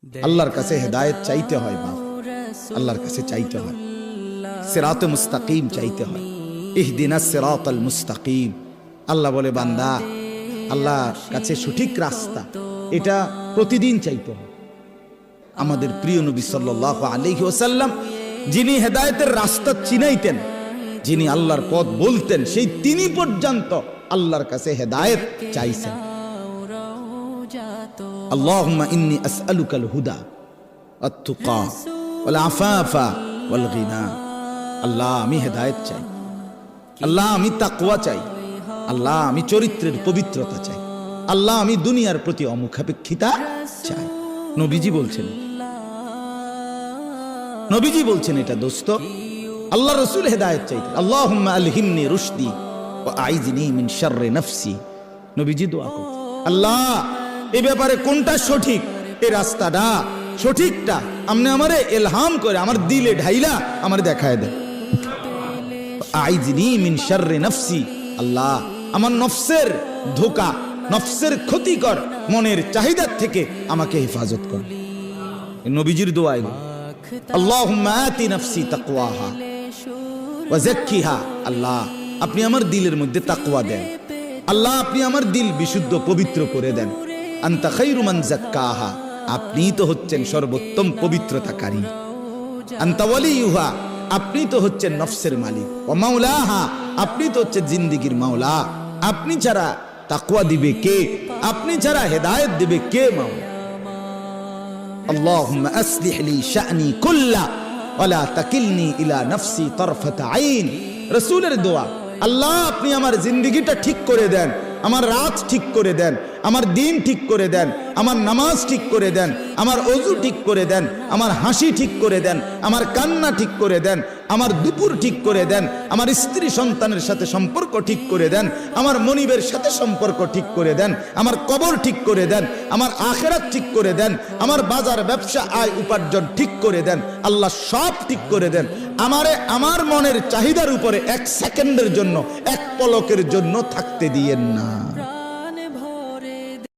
আল্লাহর কাছে হেদায়েত চাইতে হয়, বাপ আল্লাহর কাছে চাইতে হয়, সিরাতে মুস্তাকিম চাইতে হয়, ইহদিনাস সিরাতাল মুস্তাকিম। আল্লাহ বলে বান্দা, আল্লাহর কাছে সঠিক রাস্তা এটা প্রতিদিন চাইতে হয়। আমাদের প্রিয় নবী সাল্লাল্লাহু আলাইহি ওয়াসাল্লাম যিনি হেদায়েতের রাস্তা চিনাইতেন, যিনি আল্লাহর পথ বলতেন, সেই তিনি পর্যন্ত আল্লাহর কাছে হেদায়েত চাইছেন। আল্লাহুম্মা ইন্নী আসআলুকাল হুদা ওয়াত তুকা ওয়াল আফাফা ওয়াল গিনা। আল্লাহ আমি হেদায়েত চাই, আল্লাহ আমি তাকওয়া চাই, আল্লাহ আমি চরিত্রের পবিত্রতা চাই, আল্লাহ আমি দুনিয়ার প্রতি অমুখাপেক্ষিতা চাই। নবীজি বলছেন, নবীজি বলছেন এটা দোস্ত। আল্লাহ রাসূল হেদায়েত চাইতেন, আল্লাহুম্মা আলহিমনি রুশদি ওয়া আইযনি মিন শাররি নাফসি। নবীজি দোয়া করতেন, আল্লাহ এই ব্যাপারে কোনটা সঠিক, এই রাস্তাটা সঠিকটা আপনি আমারে ইলহাম করে আমার দিলে ঢাইলা আমার দেখায় দেন। আইযনি মিন শাররি নাফসি, আল্লাহ আমার নফসের ধোঁকা, নফসের ক্ষতিকর মনের চাহিদার থেকে আমাকে হেফাজত করুন। নবীজির দোয়া এগুলো। আল্লাহুম্মা আতি নাফসি তাকওয়াহা ওয়া যাক্কিহা। আল্লাহ আপনি আমার দিলের মধ্যে তাকওয়া দেন, আল্লাহ আপনি আমার দিল বিশুদ্ধ পবিত্র করে দেন। আনতা খায়রু মান যাক্কাহা, আপনি তো হচ্ছেন সর্বোত্তম পবিত্রতাকারী। আনতা ওয়ালিয়ুহা, আপনি তো হচ্ছেন নফসের মালিক। ওয়া মাওলাহা, আপনি তো হচ্ছেন জিন্দেগীর মাওলা। আপনি ছাড়া তাকওয়া দিবে কে? আপনি ছাড়া হেদায়েত দিবে কে? মাওলা। আল্লাহুম্মা আসলিহ লি শা'নি কুল্লা ওয়া লা তাকিলনি ইলা নাফসি তারফাতা আইন। রাসূলের দোয়া, আল্লাহ আপনি আমার জিন্দেগিটা ঠিক করে দেন, আমার রাত ঠিক করে দেন, আমার দিন ঠিক করে দেন, আমার নামাজ ঠিক করে দেন, আমার ওযু ঠিক করে দেন, আমার হাসি ঠিক করে দেন, আমার কান্না ঠিক করে দেন, আমার দুপুর ঠিক করে দেন, আমার স্ত্রী সন্তানের সাথে সম্পর্ক ঠিক করে দেন, আমার মনিবের সাথে সম্পর্ক ঠিক করে দেন, আমার কবর ঠিক করে দেন, আমার আখিরাত ঠিক করে দেন, আমার বাজার ব্যবসা আয় উপার্জন ঠিক করে দেন। আল্লাহ সব ঠিক করে দেন। আমারে আমার মনের চাহিদার উপরে এক সেকেন্ডের জন্য, এক পলকের জন্য থাকতে দিয়েন না।